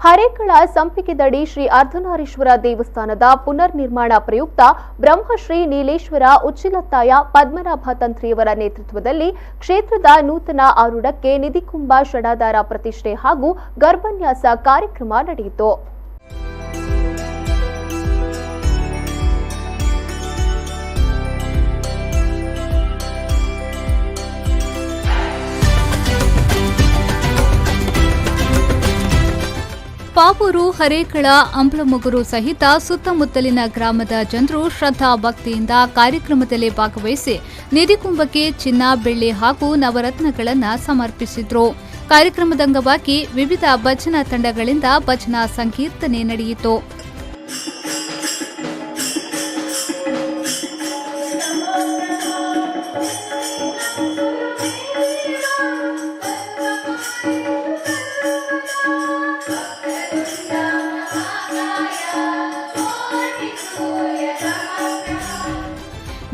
ಹರೇಕಳ ಸಂಪಿಗೆದಡಿ ಶ್ರೀ ಅರ್ಧನಾರೀಶ್ವರ ದೇವಸ್ಥಾನದ ಪುನರ್ ನಿರ್ಮಾಣ ಪ್ರಯುಕ್ತ ಬ್ರಹ್ಮಶ್ರೀ ನೀಲೇಶ್ವರ ಉಚ್ಚಿಲತ್ತಾಯ ಪದ್ಮನಾಭ ತಂತ್ರಿಯವರ ನೇತೃತ್ವದಲ್ಲಿ ಕ್ಷೇತ್ರದ ನೂತನ ಆರೂಢಕ್ಕೆ ನಿಧಿಕುಂಭ ಷಡಾಧಾರ ಪ್ರತಿಷ್ಠೆ ಹಾಗೂ ಗರ್ಭನ್ಯಾಸ ಕಾರ್ಯಕ್ರಮ ನಡೆಯಿತು. ಪಾವೂರು, ಹರೇಕಳ, ಅಂಬ್ಲಮೊಗರು ಸಹಿತ ಸುತ್ತಮುತ್ತಲಿನ ಗ್ರಾಮದ ಜನರು ಶ್ರದ್ಧಾ ಭಕ್ತಿಯಿಂದ ಕಾರ್ಯಕ್ರಮದಲ್ಲಿ ಭಾಗವಹಿಸಿ ನಿಧಿಕುಂಭಕ್ಕೆ ಚಿನ್ನ, ಬೆಳ್ಳಿ ಹಾಗೂ ನವರತ್ನಗಳನ್ನು ಸಮರ್ಪಿಸಿದ್ರು. ಕಾರ್ಯಕ್ರಮದ ಅಂಗವಾಗಿ ವಿವಿಧ ಭಜನಾ ತಂಡಗಳಿಂದ ಭಜನಾ ಸಂಕೀರ್ತನೆ ನಡೆಯಿತು.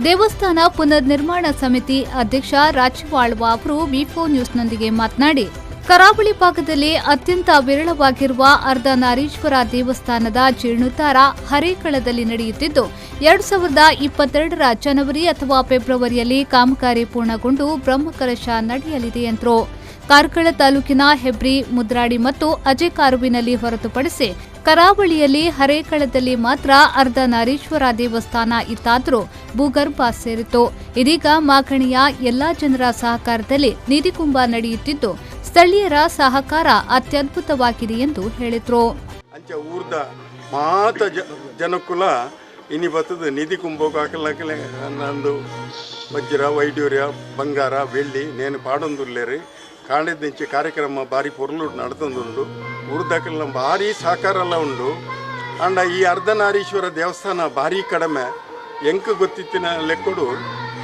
ದೇವಸ್ಥಾನ ಪುನರ್ ನಿರ್ಮಾಣ ಸಮಿತಿ ಅಧ್ಯಕ್ಷ ರಾಜವಾಳ್ವ ಅವರು ವಿ4 ನ್ಯೂಸ್ನೊಂದಿಗೆ ಮಾತನಾಡಿ, ಕರಾವಳಿ ಭಾಗದಲ್ಲಿ ಅತ್ಯಂತ ವಿರಳವಾಗಿರುವ ಅರ್ಧನಾರೀಶ್ವರ ದೇವಸ್ಥಾನದ ಜೀರ್ಣೋದ್ಧಾರ ಹರೇಕಳದಲ್ಲಿ ನಡೆಯುತ್ತಿದ್ದು 2022ರ ಜನವರಿ ಅಥವಾ ಫೆಬ್ರವರಿಯಲ್ಲಿ ಕಾಮಗಾರಿ ಪೂರ್ಣಗೊಂಡು ಬ್ರಹ್ಮಕಲಶ ನಡೆಯಲಿದೆ ಎಂದರು. ಕಾರ್ಕಳ ತಾಲೂಕಿನ ಹೆಬ್ರಿ, ಮುದ್ರಾಡಿ ಮತ್ತು ಅಜೆಕಾರುವಿನಲ್ಲಿ ಹೊರತುಪಡಿಸಿ ಕರಾವಳಿಯಲ್ಲಿ ಹರೇಕಳದಲ್ಲಿ ಮಾತ್ರ ಅರ್ಧನಾರೀಶ್ವರ ದೇವಸ್ಥಾನ ಇತ್ತಾದರೂ ಭೂಗರ್ಭ ಸೇರಿತು. ಇದೀಗ ಮಾಗಣಿಯ ಎಲ್ಲಾ ಜನರ ಸಹಕಾರದಲ್ಲಿ ನಿಧಿಕುಂಭ ನಡೆಯುತ್ತಿದ್ದು ಸ್ಥಳೀಯರ ಸಹಕಾರ ಅತ್ಯದ್ಭುತವಾಗಿದೆ ಎಂದು ಹೇಳಿದರು. ಜನಕುಲ ಇನಿ ಬರ್ತದೆ ನಿಧಿ ಕುಂಭೋಕಾಕಲಕಲೆ ನಂದು ವಜ್ರ, ವೈಡೂರ್ಯ, ಬಂಗಾರ, ಬೆಳ್ಳಿ ನೇನು ಪಾಡೊಂದುಲ್ಲೇರಿ ಕಾಂಡಿದ್ದಿಂಚೆ ಕಾರ್ಯಕ್ರಮ ಭಾರಿ ಪೊರ್ಲು ನಡ್ತೊಂದುಂಡು. ಉರ್ದಕ್ಕೆಲ್ಲ ಭಾರಿ ಸಹಕಾರ ಎಲ್ಲ ಉಂಡು. ಅಂಡ ಈ ಅರ್ಧನಾರೀಶ್ವರ ದೇವಸ್ಥಾನ ಭಾರಿ ಕಡಿಮೆ ಎಂಕ ಗೊತ್ತಿತ್ತಿನ ಲೆಕ್ಕಡು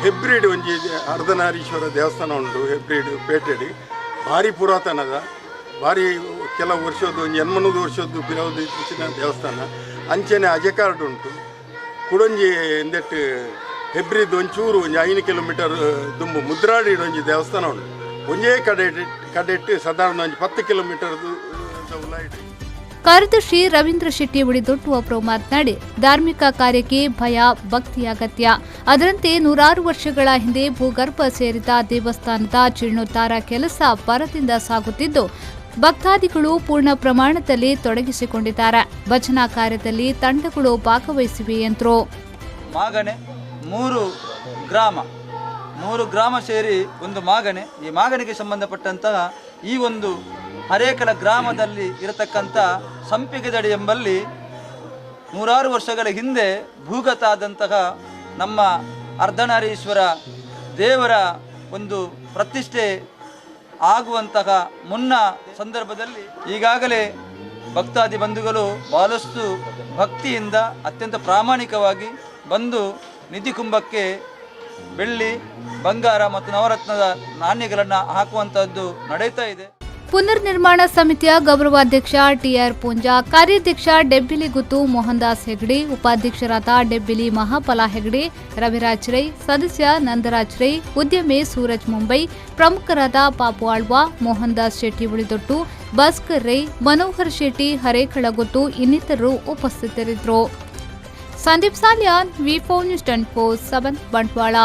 ಹೆಬ್ರಿಡ್ ಒಂಜಿ ಅರ್ಧನಾರೀಶ್ವರ ದೇವಸ್ಥಾನ ಉಂಡು. ಹೆಬ್ರಿಡ್ ಪೇಟೆಡಿ ಭಾರಿ ಪುರಾತನದ, ಭಾರಿ ಕೆಲವು ವರ್ಷದ್ದು ಒಂದು 80 ವರ್ಷದ್ದು ಪಿರವದು ಇತ್ತಿನ ದೇವಸ್ಥಾನ. ಅಂಚೆನೆ ಅಜೆಕಾರ್ಡ್ ಉಂಟು. ಕುಡೊಂಜಿ ಎಂದೆಟ್ಟು ಹೆಬ್ರಿದ್ ಒಂಚೂರು ಒಂದು 5 ಕಿಲೋಮೀಟರ್ ದುಂಬು ಮುದ್ರಾಡಿ ಒಂಜಿ ದೇವಸ್ಥಾನ ಉಂಟು. ಒಂದೇ ಕಡೆಟ್ಟು ಸಾಧಾರಣ 10 ಕಿಲೋಮೀಟರ್ ಕಾರ್ಯದರ್ಶಿ ರವೀಂದ್ರ ಶೆಟ್ಟಿ ಉಳಿದೊಟ್ಟು ಅವರು ಮಾತನಾಡಿ, ಧಾರ್ಮಿಕ ಕಾರ್ಯಕ್ಕೆ ಭಯ, ಭಕ್ತಿ ಅಗತ್ಯ. ಅದರಂತೆ 100 ವರ್ಷಗಳ ಹಿಂದೆ ಭೂಗರ್ಭ ಸೇರಿದ ದೇವಸ್ಥಾನದ ಜೀರ್ಣೋದ್ಧಾರ ಕೆಲಸ ಭರದಿಂದ ಸಾಗುತ್ತಿದ್ದು ಭಕ್ತಾದಿಗಳು ಪೂರ್ಣ ಪ್ರಮಾಣದಲ್ಲಿ ತೊಡಗಿಸಿಕೊಂಡಿದ್ದಾರೆ. ಭಜನಾ ಕಾರ್ಯದಲ್ಲಿ ತಂಡಗಳು ಭಾಗವಹಿಸಿವೆ ಎಂದರು. ಮಾಗಣೆ 3 ಗ್ರಾಮ ಸೇರಿ ಒಂದು ಮಾಗಣೆ. ಈ ಮಾಗಣೆಗೆ ಸಂಬಂಧಪಟ್ಟಂತಹ ಈ ಒಂದು ಹರೇಕಳ ಗ್ರಾಮದಲ್ಲಿ ಇರತಕ್ಕಂಥ ಸಂಪಿಗೆದಡಿ ಎಂಬಲ್ಲಿ 100 ವರ್ಷಗಳ ಹಿಂದೆ ಭೂಗತ ಆದಂತಹ ನಮ್ಮ ಅರ್ಧನಾರೀಶ್ವರ ದೇವರ ಒಂದು ಪ್ರತಿಷ್ಠೆ ಆಗುವಂತಹ ಮುನ್ನ ಸಂದರ್ಭದಲ್ಲಿ ಈಗಾಗಲೇ ಭಕ್ತಾದಿ ಬಂಧುಗಳು ಬಹಳಷ್ಟು ಭಕ್ತಿಯಿಂದ ಅತ್ಯಂತ ಪ್ರಾಮಾಣಿಕವಾಗಿ ಬಂದು ನಿಧಿಕುಂಭಕ್ಕೆ ಬೆಳ್ಳಿ, ಬಂಗಾರ ಮತ್ತು ನವರತ್ನದ ನಾಣ್ಯಗಳನ್ನು ಹಾಕುವಂತಹದ್ದು ನಡೆಯುತ್ತಾ ಇದೆ. ಪುನರ್ ನಿರ್ಮಾಣ ಸಮಿತಿಯ ಗೌರವಾಧ್ಯಕ್ಷ ಟಿಆರ್ ಪೂಂಜಾ, ಕಾರ್ಯಾಧ್ಯಕ್ಷ ಡೆಬ್ಬಿಲಿ ಗುತ್ತು ಮೋಹನ್ದಾಸ್ ಹೆಗ್ಡೆ, ಉಪಾಧ್ಯಕ್ಷರಾದ ಡೆಬ್ಬಿಲಿ ಮಹಾಫಲ ಹೆಗ್ಡೆ, ರವಿರಾಜ್ ರೈ, ಸದಸ್ಯ ನಂದರಾಜ್ ರೈ, ಉದ್ಯಮಿ ಸೂರಜ್ ಮುಂಬೈ, ಪ್ರಮುಖರಾದ ಪಾಪು ಆಳ್ವ, ಮೋಹನ್ದಾಸ್ ಶೆಟ್ಟಿ ಉಳಿದೊಟ್ಟು, ಭಾಸ್ಕರ್ ರೈ, ಮನೋಹರ್ ಶೆಟ್ಟಿ, ಹರೇಕಳ ಗುತ್ತು ಇನ್ನಿತರರು ಉಪಸ್ಥಿತರಿದ್ದರು. ಸಂದೀಪ್ ಸಾಲ್ಯಾನ್, ವಿ4 ನ್ಯೂಸ್ 24/7 ಬಂಟ್ವಾಳ.